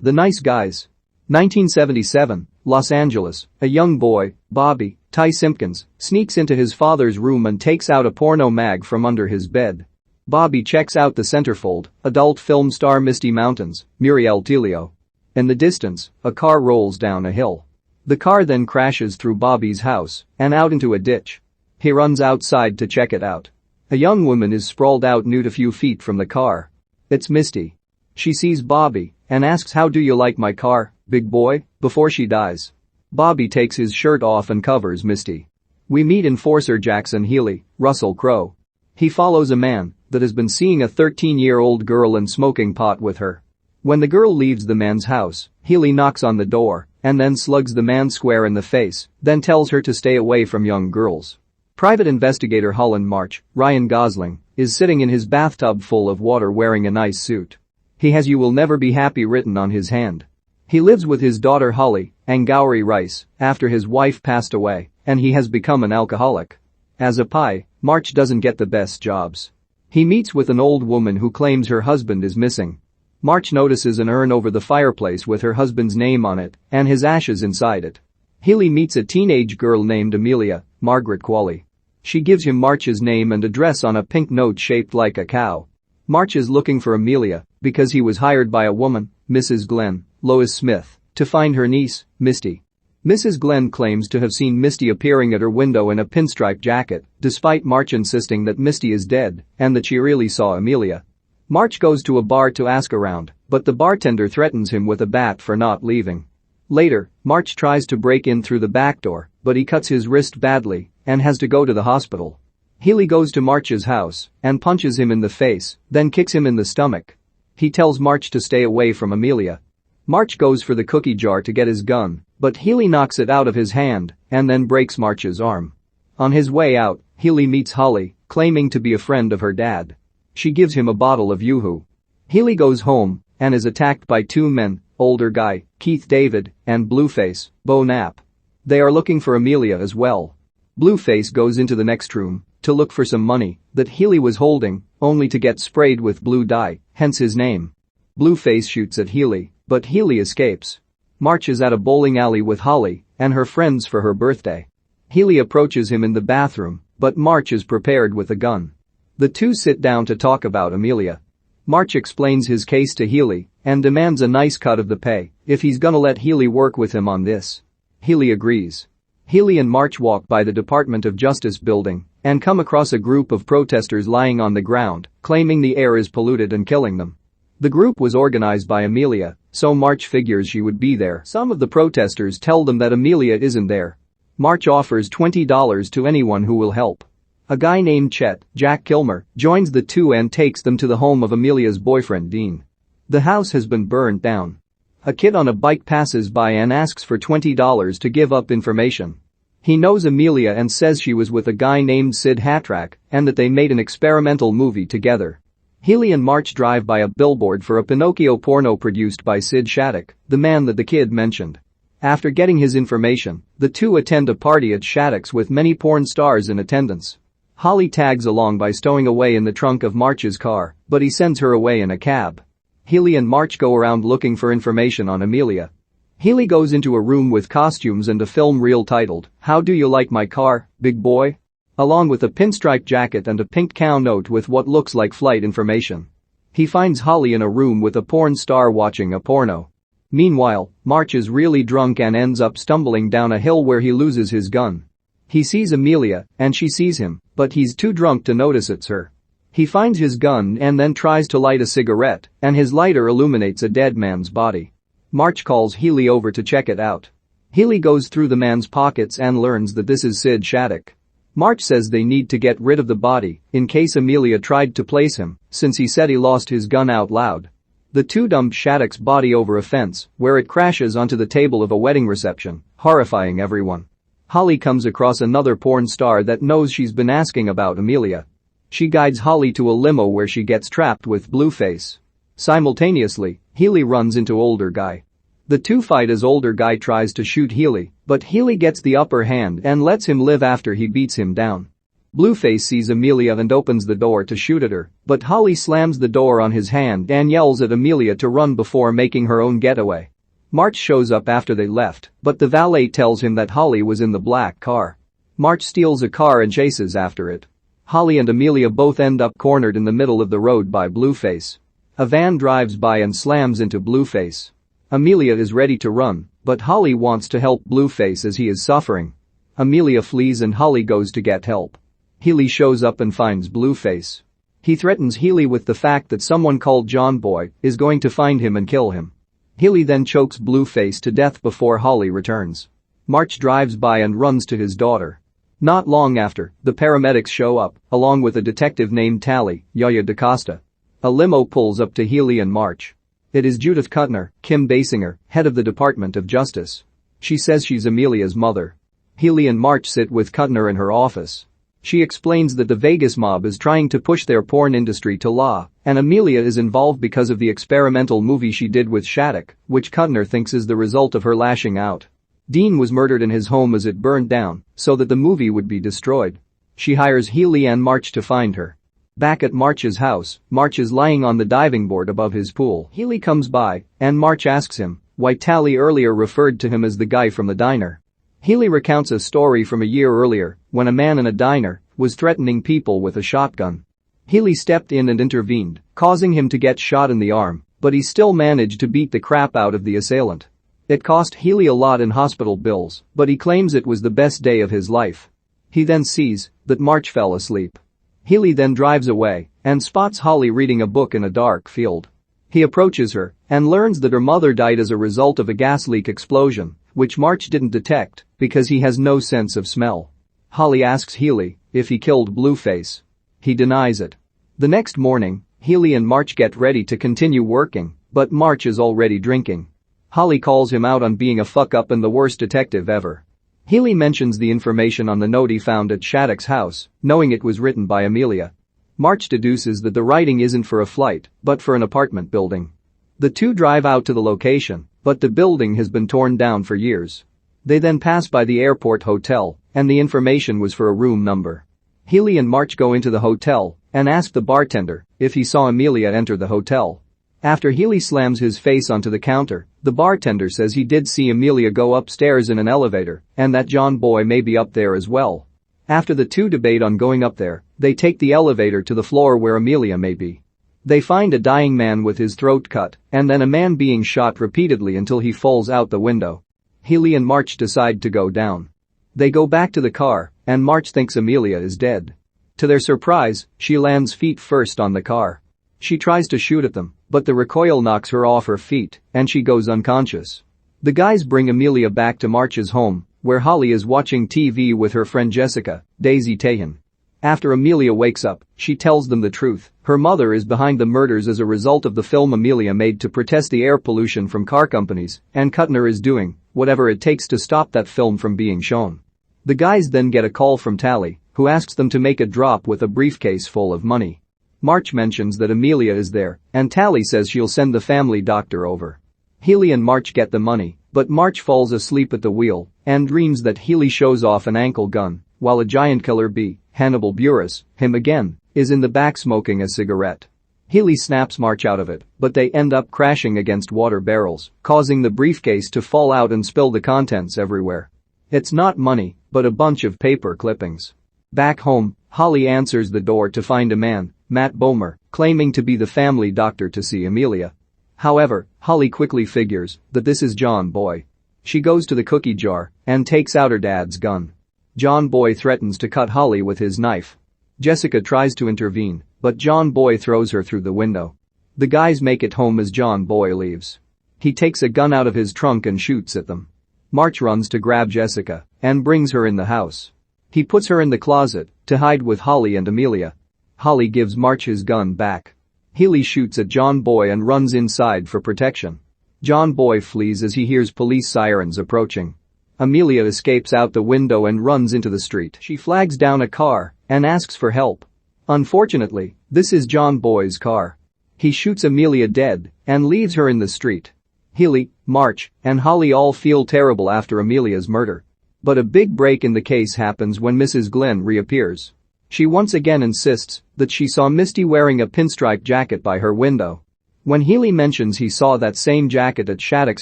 The Nice Guys. 1977, Los Angeles, a young boy, Bobby, Ty Simpkins, sneaks into his father's room and takes out a porno mag from under his bed. Bobby checks out the centerfold, adult film star Misty Mountains, Muriel Telio. In the distance, a car rolls down a hill. The car then crashes through Bobby's house and out into a ditch. He runs outside to check it out. A young woman is sprawled out nude a few feet from the car. It's Misty. She sees Bobby and asks, "How do you like my car, big boy?" before she dies. Bobby takes his shirt off and covers Misty. We meet enforcer Jackson Healy, Russell Crowe. He follows a man that has been seeing a 13-year-old girl and smoking pot with her. When the girl leaves the man's house, Healy knocks on the door and then slugs the man square in the face, then tells her to stay away from young girls. Private investigator Holland March, Ryan Gosling, is sitting in his bathtub full of water wearing a nice suit. He has "You will never be happy" written on his hand. He lives with his daughter Holly, Angourie Rice, after his wife passed away, and he has become an alcoholic. As a pie, March doesn't get the best jobs. He meets with an old woman who claims her husband is missing. March notices an urn over the fireplace with her husband's name on it and his ashes inside it. Healy meets a teenage girl named Amelia, Margaret Qualley. She gives him March's name and address on a pink note shaped like a cow. March is looking for Amelia because he was hired by a woman, Mrs. Glenn, Lois Smith, to find her niece, Misty. Mrs. Glenn claims to have seen Misty appearing at her window in a pinstripe jacket, despite March insisting that Misty is dead and that she really saw Amelia. March goes to a bar to ask around, but the bartender threatens him with a bat for not leaving. Later, March tries to break in through the back door, but he cuts his wrist badly and has to go to the hospital. Healy goes to March's house and punches him in the face, then kicks him in the stomach. He tells March to stay away from Amelia. March goes for the cookie jar to get his gun, but Healy knocks it out of his hand and then breaks March's arm. On his way out, Healy meets Holly, claiming to be a friend of her dad. She gives him a bottle of Yoo-hoo. Healy goes home and is attacked by two men, older guy, Keith David, and Blueface, Beau Knapp. They are looking for Amelia as well. Blueface goes into the next room to look for some money that Healy was holding, only to get sprayed with blue dye, hence his name. Blueface shoots at Healy, but Healy escapes. March is at a bowling alley with Holly and her friends for her birthday. Healy approaches him in the bathroom, but March is prepared with a gun. The two sit down to talk about Amelia. March explains his case to Healy and demands a nice cut of the pay if he's gonna let Healy work with him on this. Healy agrees. Healy and March walk by the Department of Justice building and come across a group of protesters lying on the ground, claiming the air is polluted and killing them. The group was organized by Amelia, so March figures she would be there. Some of the protesters tell them that Amelia isn't there. March offers $20 to anyone who will help. A guy named Chet, Jack Kilmer, joins the two and takes them to the home of Amelia's boyfriend Dean. The house has been burned down. A kid on a bike passes by and asks for $20 to give up information. He knows Amelia and says she was with a guy named Sid Hatrack and that they made an experimental movie together. Healy and March drive by a billboard for a Pinocchio porno produced by Sid Shattuck, the man that the kid mentioned. After getting his information, the two attend a party at Shattuck's with many porn stars in attendance. Holly tags along by stowing away in the trunk of March's car, but he sends her away in a cab. Healy and March go around looking for information on Amelia. Healy goes into a room with costumes and a film reel titled, "How Do You Like My Car, Big Boy?" along with a pinstripe jacket and a pink cow note with what looks like flight information. He finds Holly in a room with a porn star watching a porno. Meanwhile, March is really drunk and ends up stumbling down a hill where he loses his gun. He sees Amelia and she sees him, but he's too drunk to notice it's her. He finds his gun and then tries to light a cigarette, and his lighter illuminates a dead man's body. March calls Healy over to check it out. Healy goes through the man's pockets and learns that this is Sid Shattuck. March says they need to get rid of the body in case Amelia tried to place him, since he said he lost his gun out loud. The two dump Shattuck's body over a fence, where it crashes onto the table of a wedding reception, horrifying everyone. Holly comes across another porn star that knows she's been asking about Amelia. She guides Holly to a limo where she gets trapped with Blueface. Simultaneously, Healy runs into older guy. The two fight as older guy tries to shoot Healy, but Healy gets the upper hand and lets him live after he beats him down. Blueface sees Amelia and opens the door to shoot at her, but Holly slams the door on his hand and yells at Amelia to run before making her own getaway. March shows up after they left, but the valet tells him that Holly was in the black car. March steals a car and chases after it. Holly and Amelia both end up cornered in the middle of the road by Blueface. A van drives by and slams into Blueface. Amelia is ready to run, but Holly wants to help Blueface as he is suffering. Amelia flees and Holly goes to get help. Healy shows up and finds Blueface. He threatens Healy with the fact that someone called John Boy is going to find him and kill him. Healy then chokes Blueface to death before Holly returns. March drives by and runs to his daughter. Not long after, the paramedics show up, along with a detective named Yaya DaCosta. A limo pulls up to Healy and March. It is Judith Kuttner, Kim Basinger, head of the Department of Justice. She says she's Amelia's mother. Healy and March sit with Kuttner in her office. She explains that the Vegas mob is trying to push their porn industry to law, and Amelia is involved because of the experimental movie she did with Shattuck, which Kuttner thinks is the result of her lashing out. Dean was murdered in his home as it burned down, so that the movie would be destroyed. She hires Healy and March to find her. Back at March's house, March is lying on the diving board above his pool. Healy comes by, and March asks him why Tally earlier referred to him as the guy from the diner. Healy recounts a story from a year earlier when a man in a diner was threatening people with a shotgun. Healy stepped in and intervened, causing him to get shot in the arm, but he still managed to beat the crap out of the assailant. It cost Healy a lot in hospital bills, but he claims it was the best day of his life. He then sees that March fell asleep. Healy then drives away and spots Holly reading a book in a dark field. He approaches her and learns that her mother died as a result of a gas leak explosion, which March didn't detect because he has no sense of smell. Holly asks Healy if he killed Blueface. He denies it. The next morning, Healy and March get ready to continue working, but March is already drinking. Holly calls him out on being a fuck-up and the worst detective ever. Healy mentions the information on the note he found at Shattuck's house, knowing it was written by Amelia. March deduces that the writing isn't for a flight, but for an apartment building. The two drive out to the location, but the building has been torn down for years. They then pass by the airport hotel, and the information was for a room number. Healy and March go into the hotel and ask the bartender if he saw Amelia enter the hotel. After Healy slams his face onto the counter, the bartender says he did see Amelia go upstairs in an elevator and that John Boy may be up there as well. After the two debate on going up there, they take the elevator to the floor where Amelia may be. They find a dying man with his throat cut and then a man being shot repeatedly until he falls out the window. Healy and March decide to go down. They go back to the car and March thinks Amelia is dead. To their surprise, she lands feet first on the car. She tries to shoot at them, but the recoil knocks her off her feet and she goes unconscious. The guys bring Amelia back to March's home, where Holly is watching TV with her friend Jessica, Daisy Tahan. After Amelia wakes up, she tells them the truth. Her mother is behind the murders as a result of the film Amelia made to protest the air pollution from car companies, and Kuttner is doing whatever it takes to stop that film from being shown. The guys then get a call from Tally, who asks them to make a drop with a briefcase full of money. March mentions that Amelia is there, and Tally says she'll send the family doctor over. Healy and March get the money, but March falls asleep at the wheel and dreams that Healy shows off an ankle gun, while a giant killer bee, Hannibal Buress, him again, is in the back smoking a cigarette. Healy snaps March out of it, but they end up crashing against water barrels, causing the briefcase to fall out and spill the contents everywhere. It's not money, but a bunch of paper clippings. Back home, Holly answers the door to find a man, Matt Bomer, claiming to be the family doctor to see Amelia. However, Holly quickly figures that this is John Boy. She goes to the cookie jar and takes out her dad's gun. John Boy threatens to cut Holly with his knife. Jessica tries to intervene, but John Boy throws her through the window. The guys make it home as John Boy leaves. He takes a gun out of his trunk and shoots at them. March runs to grab Jessica and brings her in the house. He puts her in the closet to hide with Holly and Amelia. Holly gives March his gun back. Healy shoots at John Boy and runs inside for protection. John Boy flees as he hears police sirens approaching. Amelia escapes out the window and runs into the street. She flags down a car and asks for help. Unfortunately, this is John Boy's car. He shoots Amelia dead and leaves her in the street. Healy, March, and Holly all feel terrible after Amelia's murder. But a big break in the case happens when Mrs. Glenn reappears. She once again insists that she saw Misty wearing a pinstripe jacket by her window. When Healy mentions he saw that same jacket at Shattuck's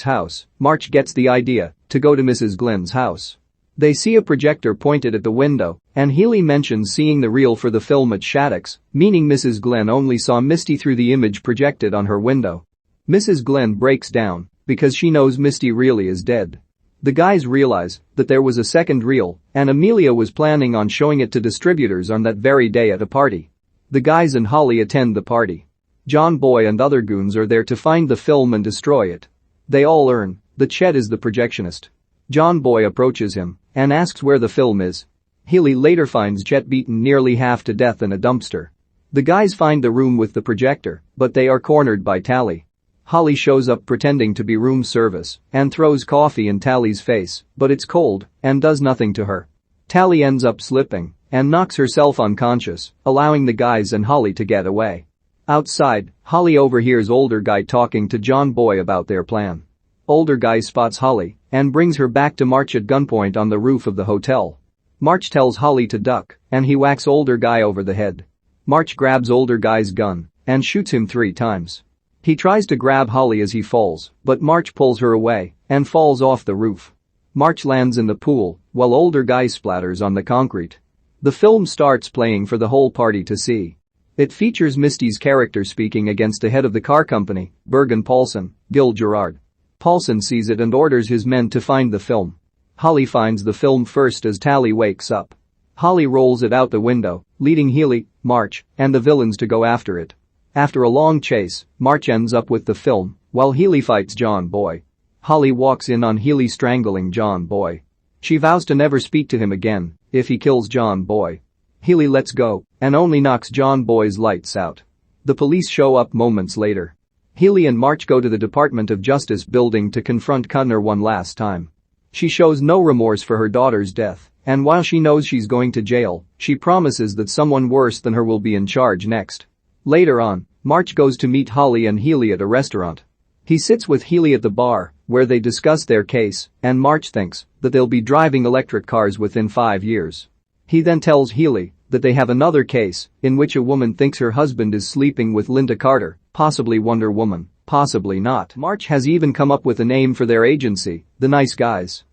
house, March gets the idea to go to Mrs. Glynn's house. They see a projector pointed at the window, and Healy mentions seeing the reel for the film at Shattuck's, meaning Mrs. Glynn only saw Misty through the image projected on her window. Mrs. Glynn breaks down because she knows Misty really is dead. The guys realize that there was a second reel, and Amelia was planning on showing it to distributors on that very day at a party. The guys and Holly attend the party. John Boy and other goons are there to find the film and destroy it. They all learn that Chet is the projectionist. John Boy approaches him and asks where the film is. Healy later finds Chet beaten nearly half to death in a dumpster. The guys find the room with the projector, but they are cornered by Tally. Holly shows up pretending to be room service and throws coffee in Tally's face, but it's cold and does nothing to her. Tally ends up slipping and knocks herself unconscious, allowing the guys and Holly to get away. Outside, Holly overhears older guy talking to John Boy about their plan. Older guy spots Holly and brings her back to March at gunpoint on the roof of the hotel. March tells Holly to duck and he whacks older guy over the head. March grabs older guy's gun and shoots him 3 times. He tries to grab Holly as he falls, but March pulls her away and falls off the roof. March lands in the pool while older guy splatters on the concrete. The film starts playing for the whole party to see. It features Misty's character speaking against the head of the car company, Bergen Paulson, Gil Gerard. Paulson sees it and orders his men to find the film. Holly finds the film first as Tally wakes up. Holly rolls it out the window, leading Healy, March, and the villains to go after it. After a long chase, March ends up with the film, while Healy fights John Boy. Holly walks in on Healy strangling John Boy. She vows to never speak to him again if he kills John Boy. Healy lets go and only knocks John Boy's lights out. The police show up moments later. Healy and March go to the Department of Justice building to confront Cutner one last time. She shows no remorse for her daughter's death, and while she knows she's going to jail, she promises that someone worse than her will be in charge next. Later on, March goes to meet Holly and Healy at a restaurant. He sits with Healy at the bar, where they discuss their case, and March thinks that they'll be driving electric cars within 5 years. He then tells Healy that they have another case in which a woman thinks her husband is sleeping with Linda Carter, possibly Wonder Woman, possibly not. March has even come up with a name for their agency, the Nice Guys.